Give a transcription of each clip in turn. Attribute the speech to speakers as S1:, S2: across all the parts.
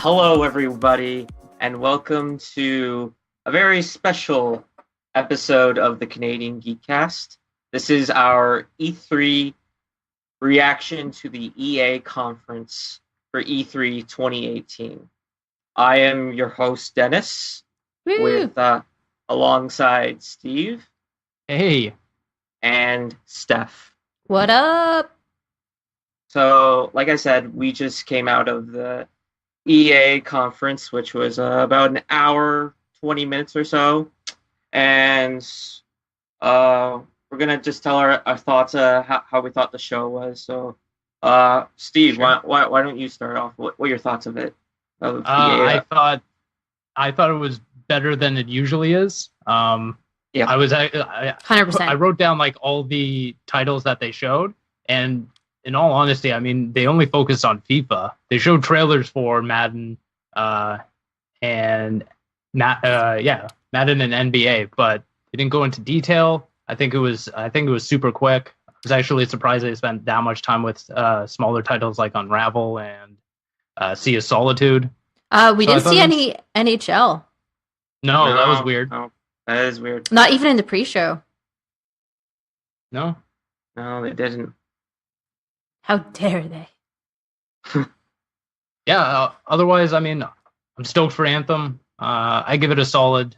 S1: Hello, everybody, and welcome to a very special episode of the Canadian Geekcast. This is our E3 reaction to the EA conference for E3 2018. I am your host, Dennis, with alongside Steve.
S2: Hey.
S1: And Steph.
S3: What up?
S1: So, like I said, we just came out of the EA conference, which was about an hour, 20 minutes or so. And we're going to just tell our thoughts, how we thought the show was. So, Steve, sure. why don't you start off? What are your thoughts of it?
S2: I thought it was better than it usually is.
S3: Yeah,
S2: I was
S3: 100%.
S2: I wrote down like all the titles that they showed, and in all honesty, I mean, they only focused on FIFA. They showed trailers for Madden, Madden and NBA, but they didn't go into detail. I think it was super quick. I was actually surprised they spent that much time with smaller titles like Unravel and Sea of Solitude.
S3: We didn't see any NHL.
S2: No, that was weird.
S1: No, that is weird.
S3: Not even in the pre-show.
S2: No,
S1: they didn't.
S3: How dare they?
S2: Yeah. Otherwise, I mean, I'm stoked for Anthem. I give it a solid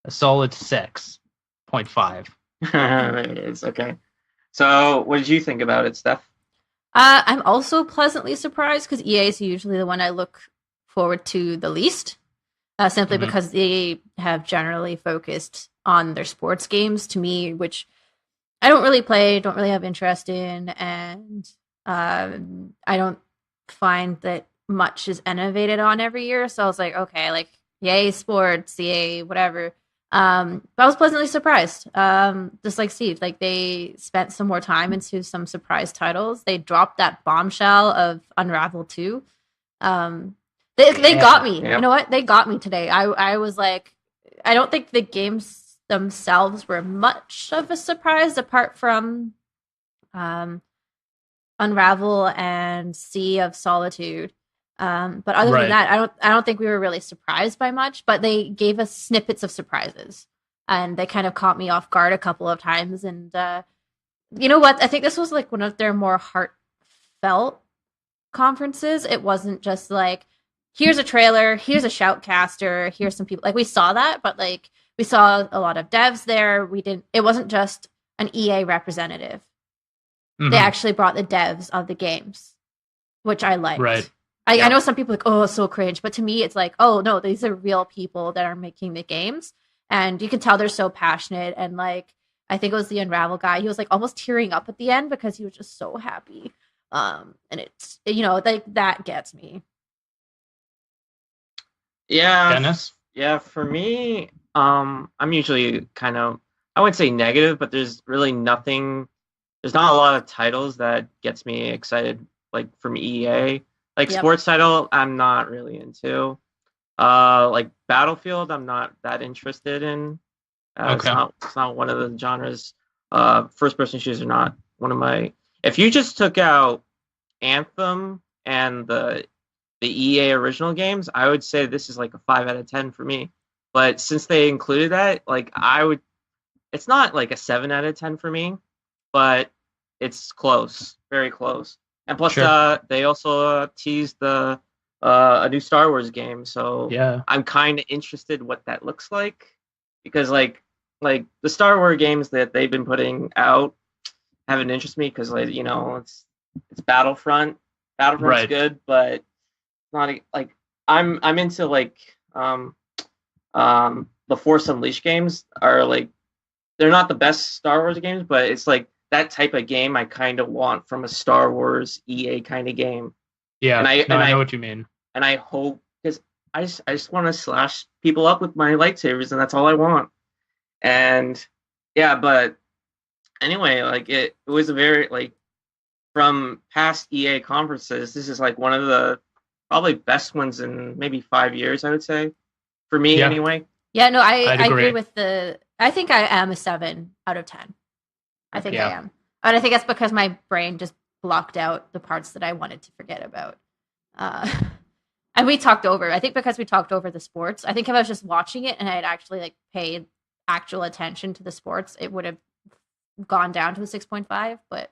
S2: 6.5.
S1: There it is. Okay. So, what did you think about it, Steph?
S3: I'm also pleasantly surprised because EA is usually the one I look forward to the least, simply because they have generally focused on their sports games to me, which I don't really play, don't really have interest in, and I don't find that much is innovated on every year. So I was like, okay, like yay sports, yay whatever. But I was pleasantly surprised. Just like Steve, like they spent some more time into some surprise titles. They dropped that bombshell of Unravel 2. They got me. Yep. You know what? They got me today. I was like, I don't think the games themselves were much of a surprise apart from Unravel and Sea of Solitude. But other than that, I don't think we were really surprised by much, but they gave us snippets of surprises and they kind of caught me off guard a couple of times. And you know what? I think this was like one of their more heartfelt conferences. It wasn't just like, here's a trailer, here's a shoutcaster, here's some people. Like we saw that, but like we saw a lot of devs there. It wasn't just an EA representative. Mm-hmm. They actually brought the devs of the games, which I liked.
S2: Right.
S3: I know some people are like, oh, it's so cringe. But to me, it's like, oh, no, these are real people that are making the games. And you can tell they're so passionate. And like, I think it was the Unravel guy. He was like almost tearing up at the end because he was just so happy. And it's, like that gets me.
S1: Yeah.
S2: Dennis?
S1: Yeah, for me, I'm usually kind of, I wouldn't say negative, but there's really nothing, there's not a lot of titles that gets me excited, like from EA. Like sports title, I'm not really into. Like Battlefield, I'm not that interested in.
S2: Okay.
S1: It's not one of the genres. First-person shooters are not one of my. If you just took out Anthem and the EA original games, I would say this is like a 5 out of 10 for me. But since they included that, like it's not like a 7 out of 10 for me, but it's close, very close. And plus, they also teased a new Star Wars game, so
S2: yeah, I'm
S1: kind of interested what that looks like, because like the Star Wars games that they've been putting out haven't interested me because it's Battlefront. Battlefront's good, but not like I'm into like the Force Unleashed games are like they're not the best Star Wars games, but it's like that type of game I kind of want from a Star Wars EA kind of game.
S2: Yeah, I know what you mean.
S1: And I hope, because I just want to slash people up with my lightsabers, and that's all I want. And yeah, but anyway, like it was a very, like, from past EA conferences, this is like one of the probably best ones in maybe 5 years, I would say, for me anyway.
S3: Yeah, no, I agree with I think I am a 7 out of 10. I think I am. And I think that's because my brain just blocked out the parts that I wanted to forget about. I And we talked over. I think because we talked over the sports. I think if I was just watching it and I had actually like paid actual attention to the sports, it would have gone down to a 6.5. But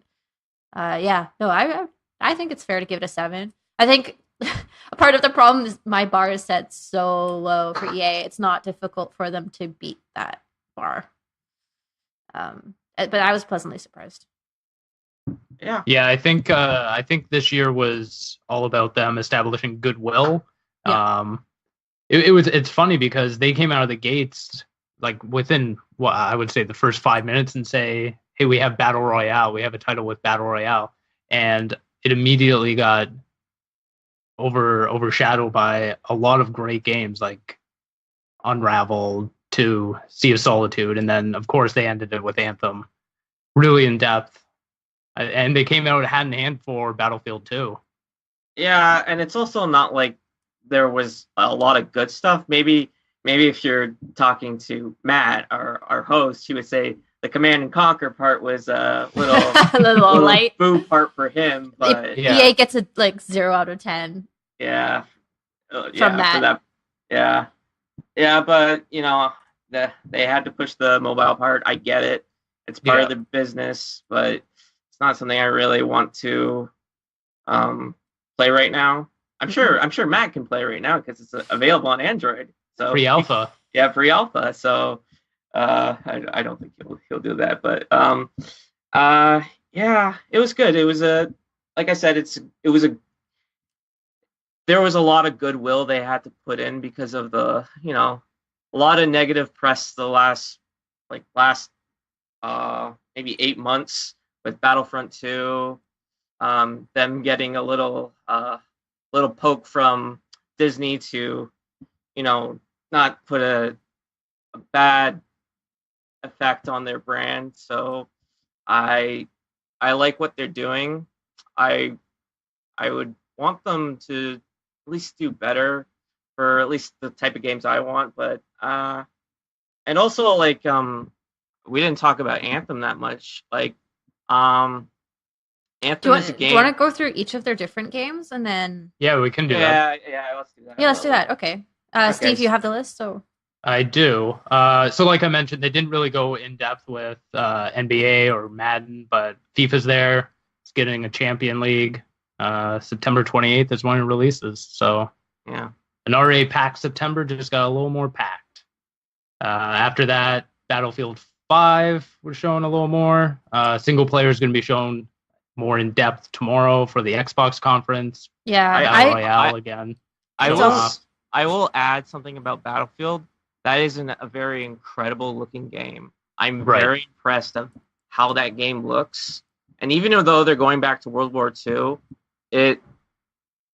S3: yeah, no, I think it's fair to give it a 7. I think a part of the problem is my bar is set so low for EA. It's not difficult for them to beat that bar. But I was pleasantly surprised.
S2: Yeah. I think this year was all about them establishing goodwill.
S3: Yeah.
S2: It's funny because they came out of the gates like within I would say the first 5 minutes and say, hey, we have Battle Royale. We have a title with Battle Royale. And it immediately got overshadowed by a lot of great games like Unravel to Sea of Solitude. And then, of course, they ended it with Anthem. Really in depth. And they came out hand in hand for Battlefield 2.
S1: Yeah, and it's also not like there was a lot of good stuff. Maybe if you're talking to Matt, our host, he would say the Command and Conquer part was a little
S3: light.
S1: Boo part for him. But
S3: EA gets a 0 out of 10.
S1: Yeah.
S3: From that.
S1: Yeah, but they had to push the mobile part. I get it. It's part of the business, but it's not something I really want to play right now. I'm sure Matt can play right now because it's available on Android. So
S2: free alpha.
S1: Yeah, free alpha. So I don't think he'll do that. But yeah, it was good. It was like I said, there was a lot of goodwill they had to put in because of the a lot of negative press the last maybe 8 months with Battlefront 2, them getting a little poke from Disney to, not put a bad effect on their brand. So I like what they're doing. I would want them to at least do better for at least the type of games I want. But and also we didn't talk about Anthem that much. Anthem is a game.
S3: Do you want to go through each of their different games and then?
S2: Yeah, we can do that.
S1: Yeah, let's do that.
S3: Yeah, let's do that. Okay. Steve, you have the list, so.
S2: I do. So like I mentioned, they didn't really go in depth with NBA or Madden, but FIFA's there. It's getting a Champion League. September 28th is when it releases. So
S1: yeah,
S2: an already packed September just got a little more packed. After that, Battlefield 5 was shown a little more. Single player is going to be shown more in depth tomorrow for the Xbox conference.
S3: Yeah,
S2: Battle Royale again.
S1: I will add something about Battlefield. That is a very incredible looking game. I'm very impressed of how that game looks. And even though they're going back to World War II,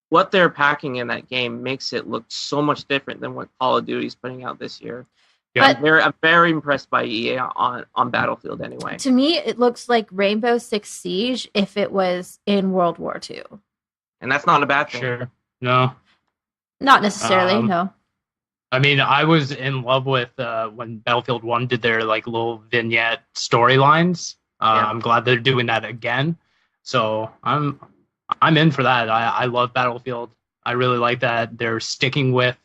S1: what they're packing in that game makes it look so much different than what Call of Duty is putting out this year. Yeah, I'm very impressed by EA on Battlefield anyway.
S3: To me, it looks like Rainbow Six Siege if it was in World War II.
S1: And that's not a bad thing.
S2: Sure. No.
S3: Not necessarily, no.
S2: I mean, I was in love with when Battlefield 1 did their little vignette storylines. I'm glad they're doing that again. So I'm in for that. I love Battlefield. I really like that they're sticking with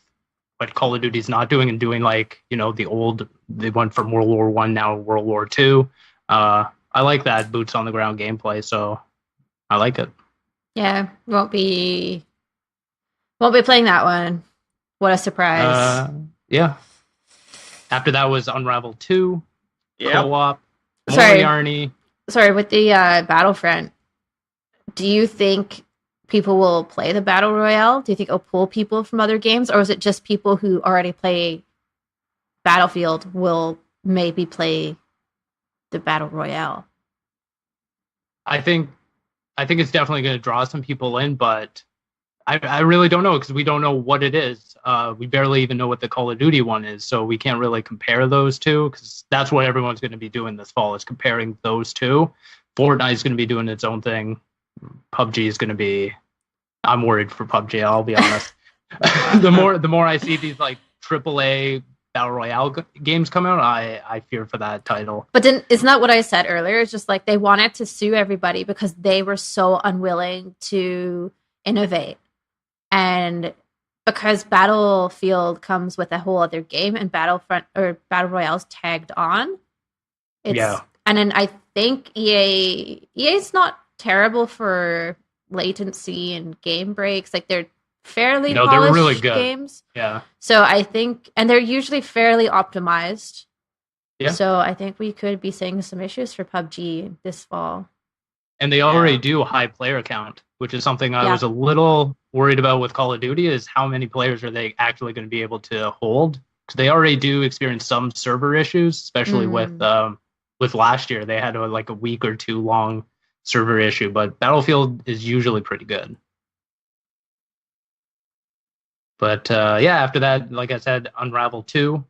S2: what Call of Duty's not doing and doing they went from World War I now World War II. I like that boots on the ground gameplay, so I like it.
S3: Yeah, won't be playing that one. What a surprise.
S2: Yeah. After that was Unravel 2, co-op,
S3: Sorry, with the Battlefront, do you think people will play the Battle Royale? Do you think it'll pull people from other games? Or is it just people who already play Battlefield will maybe play the Battle Royale?
S2: I think it's definitely going to draw some people in, but I really don't know because we don't know what it is. We barely even know what the Call of Duty one is, so we can't really compare those two because that's what everyone's going to be doing this fall is comparing those two. Fortnite is going to be doing its own thing. PUBG is going to be. I'm worried for PUBG. I'll be honest. the more I see these AAA Battle Royale games come out, I fear for that title.
S3: But then isn't that what I said earlier? It's just they wanted to sue everybody because they were so unwilling to innovate. And because Battlefield comes with a whole other game and Battlefront or Battle Royale's tagged on. And then I think EA's not terrible for latency and game breaks. Like they're fairly polished
S2: they're really good
S3: games.
S2: Yeah.
S3: So I think, and they're usually fairly optimized.
S2: Yeah.
S3: So I think we could be seeing some issues for PUBG this fall.
S2: And they already do a high player count, which is something I was a little worried about with Call of Duty, is how many players are they actually going to be able to hold? Because they already do experience some server issues, especially with last year. They had a week or two long server issue, but Battlefield is usually pretty good. But after that, like I said, Unravel 2.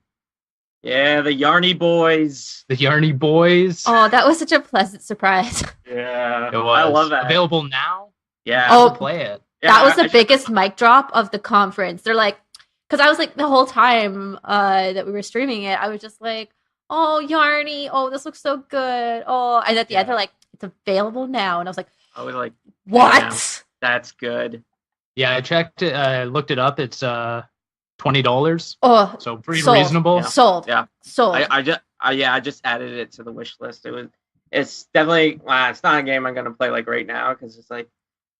S1: Yeah, the Yarny Boys.
S2: The Yarny Boys.
S3: Oh, that was such a pleasant surprise.
S1: Yeah,
S2: it was.
S1: I love that.
S2: Available now.
S1: Yeah,
S2: I'll play it.
S3: Yeah, that was the biggest mic drop of the conference. They're like, because I was like the whole time that we were streaming it, I was just like, oh, Yarny, oh, this looks so good. Oh, and at the end, they're like, it's available now, and I was like, what?
S1: That's good.
S2: Yeah, I checked it. I looked it up. It's $20.
S3: Oh,
S2: so pretty reasonable.
S3: Yeah. Sold.
S1: I just added it to the wish list. It's definitely it's not a game I'm gonna play right now because it's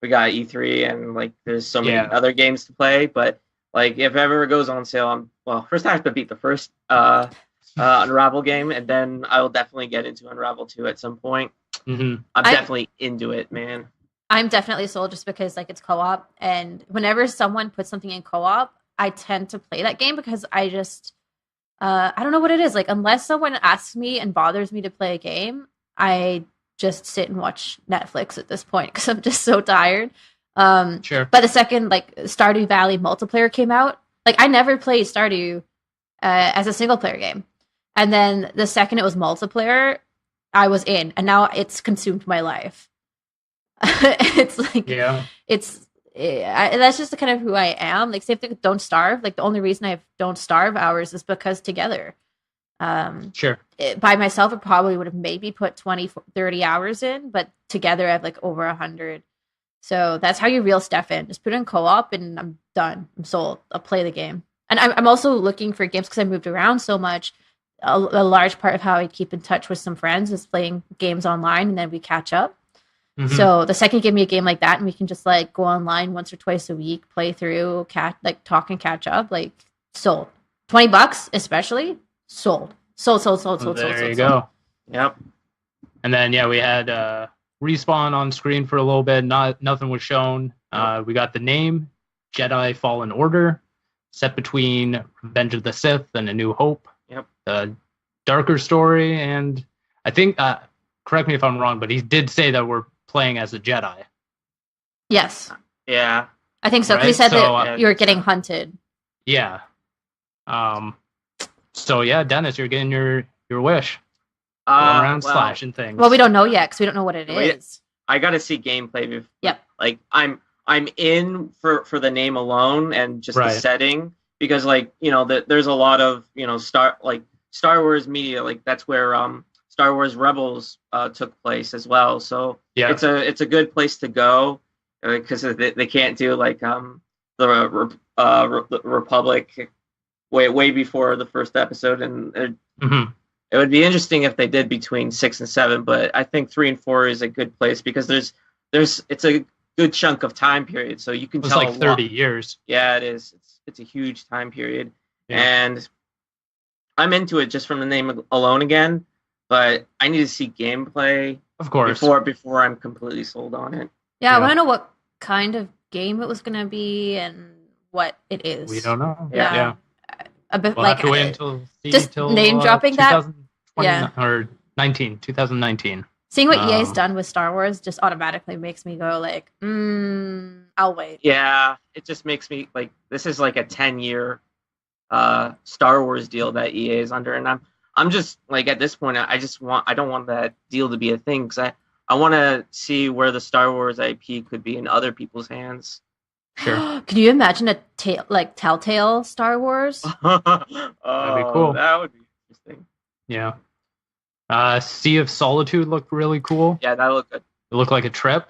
S1: we got E3 and there's so many other games to play. But if it ever goes on sale, first I have to beat the first Unravel game, and then I will definitely get into Unravel 2 at some point.
S2: Mm-hmm.
S1: I'm definitely into it, man.
S3: I'm definitely sold just because it's co-op, and whenever someone puts something in co-op, I tend to play that game because I just I don't know what it is. Unless someone asks me and bothers me to play a game, I just sit and watch Netflix at this point because I'm just so tired.
S2: Sure.
S3: But the second Stardew Valley multiplayer came out, I never played Stardew as a single player game, and then the second it was multiplayer, I was in, and now it's consumed my life. It's that's just kind of who I am. Same thing with Don't Starve. The only reason I have Don't Starve hours is because together.
S2: Sure.
S3: By myself, it probably would have maybe put 20, 30 hours in, but together I have over 100. So that's how you reel Steph in. Just put it in co-op and I'm done. I'm sold. I'll play the game. And I'm also looking for games because I moved around so much. A large part of how I keep in touch with some friends is playing games online, and then we catch up. Mm-hmm. So the second you give me a game like that, and we can just go online once or twice a week, play through, talk and catch up, sold. $20, especially sold. Sold.
S2: There you go.
S1: Yep.
S2: And then we had Respawn on screen for a little bit. Nothing was shown. We got the name Jedi Fallen Order, set between Revenge of the Sith and A New Hope.
S1: Yep.
S2: The darker story, and I think correct me if I'm wrong, but he did say that we're playing as a Jedi.
S3: Yes.
S1: Yeah.
S3: I think so. Right? He said that you were getting hunted.
S2: Yeah. So Dennis, you're getting your wish. Going around slashing things.
S3: Well, we don't know yet because we don't know what it is.
S1: I got to see gameplay.
S3: Yep.
S1: I'm in for the name alone and just the setting because there's a lot of Star Wars media, that's where Star Wars Rebels took place as well. So it's a good place to go because they can't do the Republic way before the first episode, and it would be interesting if they did between 6 and 7. But I think 3 and 4 is a good place because it's a good chunk of time period, so you can tell
S2: 30 years.
S1: Yeah, it is. It's a huge time period, and I'm into it just from the name alone again. But I need to see gameplay,
S2: of course,
S1: before I'm completely sold on it.
S3: Yeah, I want to know what kind of game it was going to be and what it is.
S2: We don't know.
S3: Yeah. A bit
S2: we'll have to wait until
S3: name dropping that.
S2: Yeah. Or 2019.
S3: Seeing what EA's done with Star Wars just automatically makes me go I'll wait.
S1: Yeah, it just makes me this is a 10-year Star Wars deal that EA is under, and I'm just at this point I don't want that deal to be a thing because I want to see where the Star Wars IP could be in other people's hands.
S2: Sure.
S3: Can you imagine a Telltale Star Wars?
S1: That'd
S2: be cool.
S1: That would be interesting.
S2: Yeah. Sea of Solitude looked really cool.
S1: Yeah, that looked good.
S2: It looked like a trip.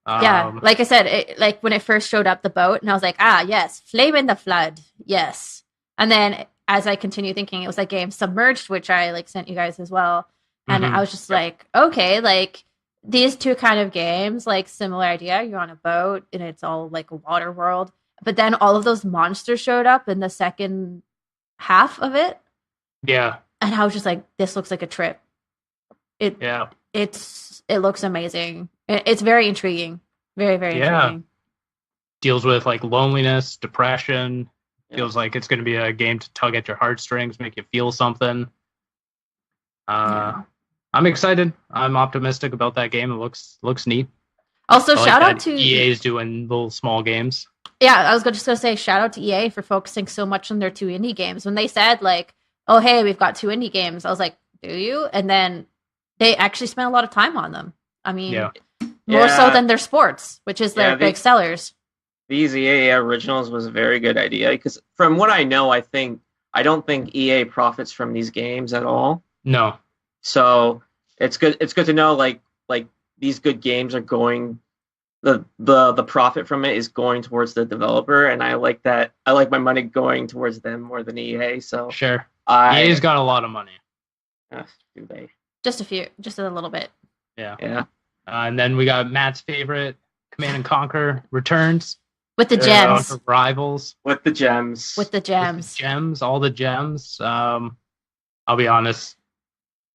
S3: Yeah, like I said, like when it first showed up the boat, and I was like, yes, Flame in the Flood, yes. And then as I continue thinking, it was that game Submerged, which I like sent you guys as well, and I was just like, okay, like these two kind of games, like similar idea. You're on a boat and it's all like a water world, but then all of those monsters showed up in the second half of it.
S2: Yeah,
S3: and I was just like, this looks like a trip. It looks amazing. It's very intriguing. Very, very intriguing.
S2: Deals with like loneliness, depression. Feels like it's going to be a game to tug at your heartstrings, make you feel something. I'm excited. I'm optimistic about that game. It looks neat.
S3: Also, shout out to
S2: EA is doing little small games.
S3: Yeah, I was just going to say shout out to EA for focusing so much on their 2 indie games. When they said like, oh, hey, we've got 2 indie games, I was like, do you? And then they actually spent a lot of time on them. I mean, more so than their sports, which is their big sellers.
S1: These EA originals was a very good idea because from what I know, I don't think EA profits from these games at all.
S2: No.
S1: So it's good. It's good to know like these good games are going. The profit from it is going towards the developer, and I like that. I like my money going towards them more than EA. So
S2: sure, EA's got a lot of money.
S1: Do they?
S3: Just a little bit.
S1: Yeah.
S2: And then we got Matt's favorite, Command and Conquer Returns.
S3: With the gems.
S2: Rivals.
S1: With the gems.
S2: All the gems. I'll be honest,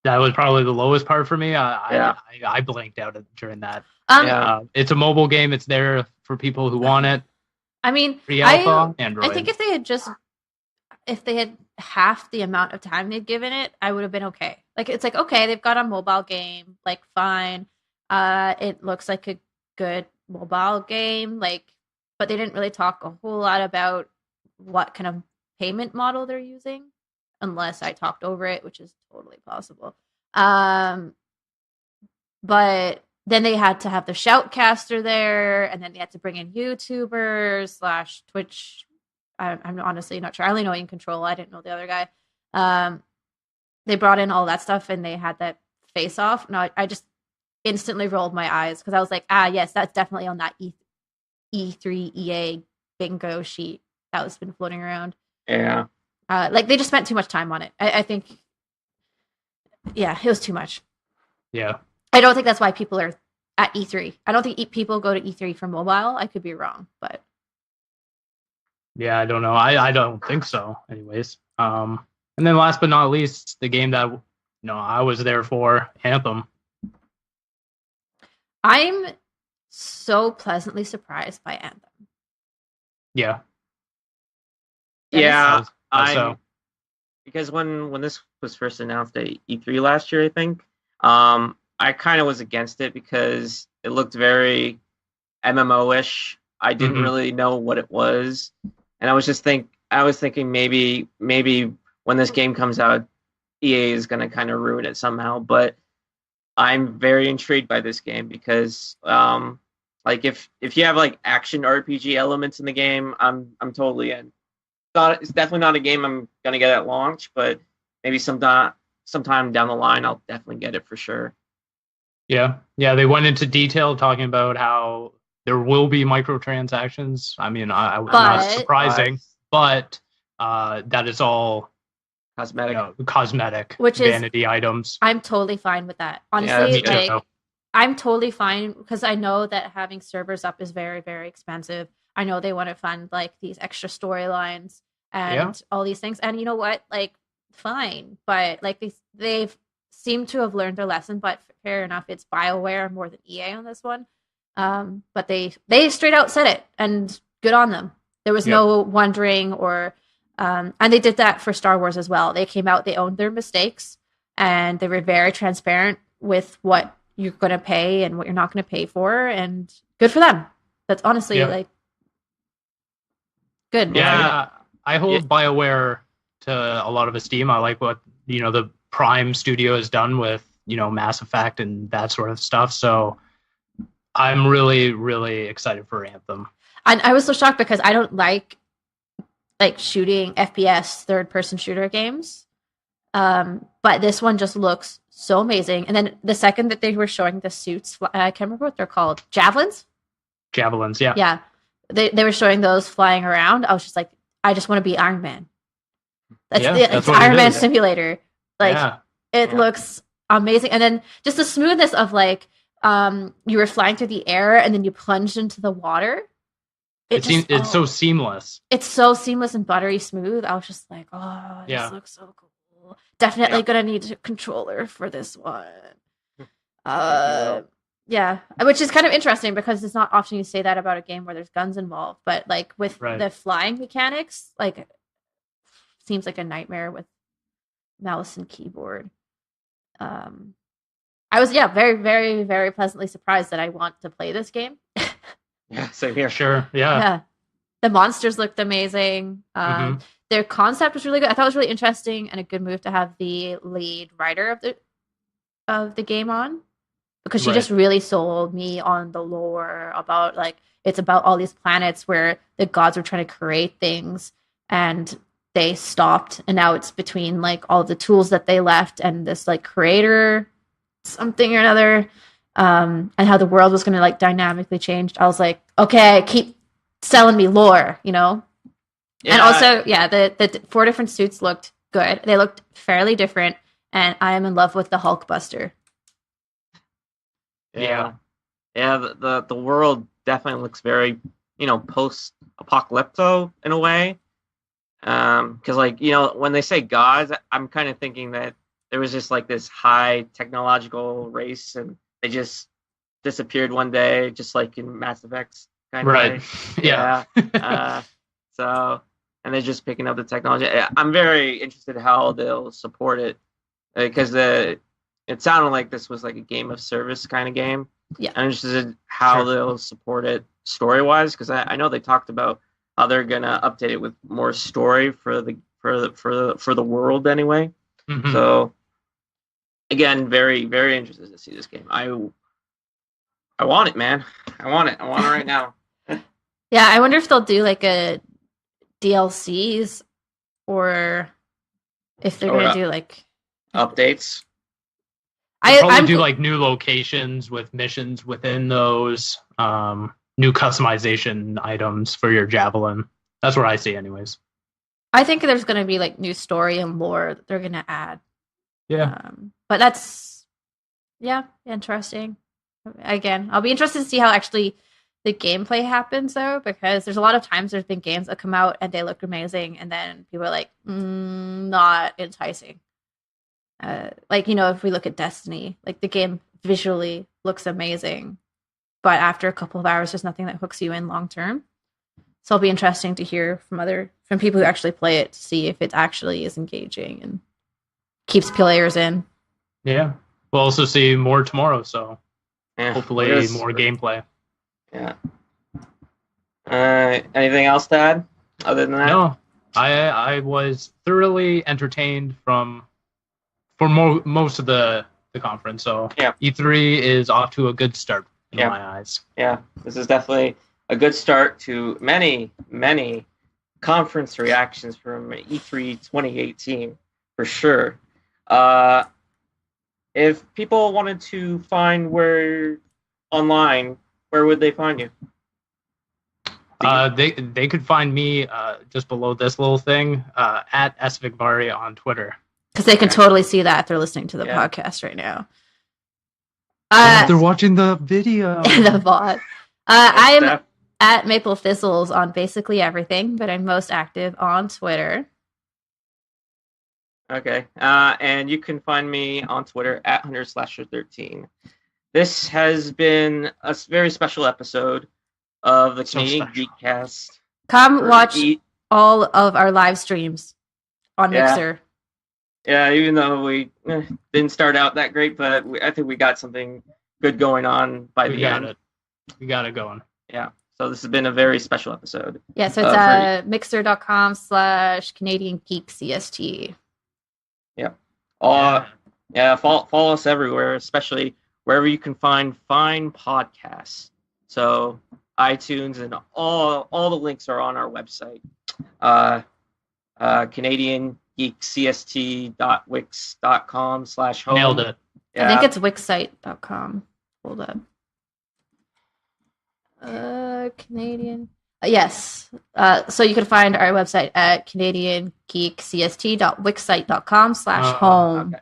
S2: that was probably the lowest part for me. I blanked out during that. It's a mobile game. It's there for people who want it.
S3: I mean,
S2: Pre-alpha, Android.
S3: I think if they had half the amount of time they'd given it, I would have been okay. Like, it's like, okay, they've got a mobile game, like, fine. It looks like a good mobile game, like, but they didn't really talk a whole lot about what kind of payment model they're using, unless I talked over it, which is totally possible. But then they had to have the shoutcaster there, and then they had to bring in YouTubers / Twitch. I'm honestly not sure. I only know In Control. I didn't know the other guy. They brought in all that stuff, and they had that face off. No, I just instantly rolled my eyes because I was like, yes, that's definitely on that E3 EA bingo sheet that was been floating around.
S1: Yeah.
S3: Like they just spent too much time on it. I think, it was too much.
S2: Yeah.
S3: I don't think that's why people are at E3. I don't think people go to E3 for mobile. I could be wrong, but
S2: yeah, I don't know. I don't think so. Anyways, and then last but not least, the game that I was there for, Anthem.
S3: I'm so pleasantly surprised by Anthem.
S2: Yeah.
S1: Yeah, because when this was first announced at E3 last year, I think, I kind of was against it because it looked very MMO-ish. I didn't really know what it was, and I was thinking maybe when this game comes out, EA is going to kind of ruin it somehow. But I'm very intrigued by this game because, like if you have like action RPG elements in the game, I'm totally in. It's definitely not a game I'm gonna get at launch, but maybe sometime down the line I'll definitely get it for sure.
S2: Yeah, they went into detail talking about how there will be microtransactions. I mean, not surprising, but that is all cosmetic,
S3: which
S2: vanity items.
S3: I'm totally fine with that. Honestly, I'm totally fine because I know that having servers up is very, very expensive. I know they want to fund like these extra storylines and all these things. And you know what? Like, fine. But like they've seemed to have learned their lesson, but fair enough. It's BioWare more than EA on this one. But they straight out said it, and good on them. There was no wondering or and they did that for Star Wars as well. They came out, they owned their mistakes, and they were very transparent with what you're going to pay and what you're not going to pay for, and good for them. That's honestly like good.
S2: Yeah, I hold BioWare to a lot of esteem. I like what the Prime Studio has done with Mass Effect and that sort of stuff. So I'm really, really excited for Anthem.
S3: And I was so shocked because I don't like shooting FPS third-person shooter games, but this one just looks so amazing. And then the second that they were showing the suits, I can't remember what they're called, Javelins.
S2: Javelins, yeah.
S3: Yeah. They were showing those flying around. I was just like, I just want to be Iron Man. It's Iron Man Simulator. Like, it looks amazing. And then just the smoothness of like, you were flying through the air and then you plunged into the water.
S2: It's so seamless.
S3: It's so seamless and buttery smooth. I was just like, oh, this looks so cool. Definitely gonna need a controller for this one. Yeah, which is kind of interesting because it's not often you say that about a game where there's guns involved, but like with the flying mechanics, like seems like a nightmare with mouse and keyboard. I was very, very, very pleasantly surprised that I want to play this game.
S1: Yeah, same here.
S2: Sure. Yeah.
S3: The monsters looked amazing. Their concept was really good. I thought it was really interesting and a good move to have the lead writer of the game on, because she just really sold me on the lore about like it's about all these planets where the gods were trying to create things and they stopped, and now it's between like all the tools that they left and this like creator something or another, and how the world was going to like dynamically change. I was like, okay, keep selling me lore, you know? Yeah. And also, the 4 different suits looked good. They looked fairly different, and I am in love with the Hulkbuster.
S1: Yeah. The world definitely looks very, post-apocalypto in a way. Because like, when they say gods, I'm kind of thinking that there was just like this high technological race and they just disappeared one day, just like in Mass Effect kind of way.
S2: Yeah.
S1: So, and they're just picking up the technology. I'm very interested in how they'll support it, because it sounded like this was like a game of service kind of game.
S3: Yeah.
S1: I'm interested in how they'll support it story-wise, because I know they talked about how they're gonna update it with more story for the world anyway.
S2: Mm-hmm.
S1: So again, very, very interested to see this game. I want it, man. I want it right now.
S3: Yeah, I wonder if they'll do like a DLCs or if they're gonna do like
S1: updates.
S2: They'll probably do like new locations with missions within those, new customization items for your Javelin. That's what I see anyways.
S3: I think there's going to be like new story and lore that they're going to add.
S2: Yeah.
S3: But that's, interesting. Again, I'll be interested to see how actually the gameplay happens though, because there's a lot of times there's been games that come out and they look amazing and then people are like, not enticing. If we look at Destiny, like the game visually looks amazing, but after a couple of hours, there's nothing that hooks you in long term. So it'll be interesting to hear from people who actually play it to see if it actually is engaging and keeps players in.
S2: Yeah, we'll also see more tomorrow, so hopefully more gameplay.
S1: Yeah. Anything else to add other than that?
S2: No, I was thoroughly entertained for most of the conference. So E3 is off to a good start in my eyes. Yeah,
S1: this is definitely a good start to many, many conference reactions from E3 2018 for sure. If people wanted to find where online, where would they find you?
S2: They could find me just below this little thing at svigvari on Twitter.
S3: Because they can totally see that if they're listening to the podcast right now.
S2: They're watching the video.
S3: The bot. I am at Maple Thistles on basically everything, but I'm most active on Twitter.
S1: Okay. And you can find me on Twitter at Hunter/13. This has been a very special episode of the Canadian Geekcast.
S3: Come watch all of our live streams on Mixer.
S1: Yeah, even though we didn't start out that great, but I think we got something good going on by the end.
S2: We got it going.
S1: Yeah. So this has been a very special episode.
S3: Yeah, so it's mixer.com/Canadian Geekcast.
S1: Yep. Follow us everywhere, especially wherever you can find fine podcasts. So iTunes and all the links are on our website. Canadian geekcast.wix.com/home.
S2: Nailed it.
S3: Yeah. I think it's wixsite.com. Hold up. Canadian. Yes. So you can find our website at canadiangeekcst.wixsite.com/home.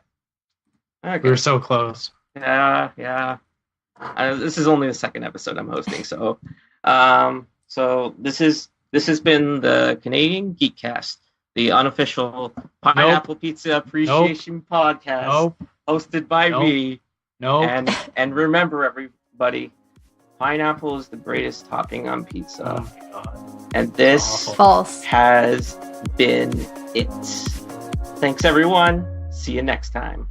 S1: Okay.
S2: We're so close.
S1: Yeah. This is only the second episode I'm hosting, so this has been the Canadian Geekcast, the unofficial pineapple pizza appreciation podcast, hosted by me. And remember, everybody, pineapple is the greatest topping on pizza.
S2: Oh my God.
S1: And this
S3: False.
S1: has been it. Thanks, everyone. See you next time.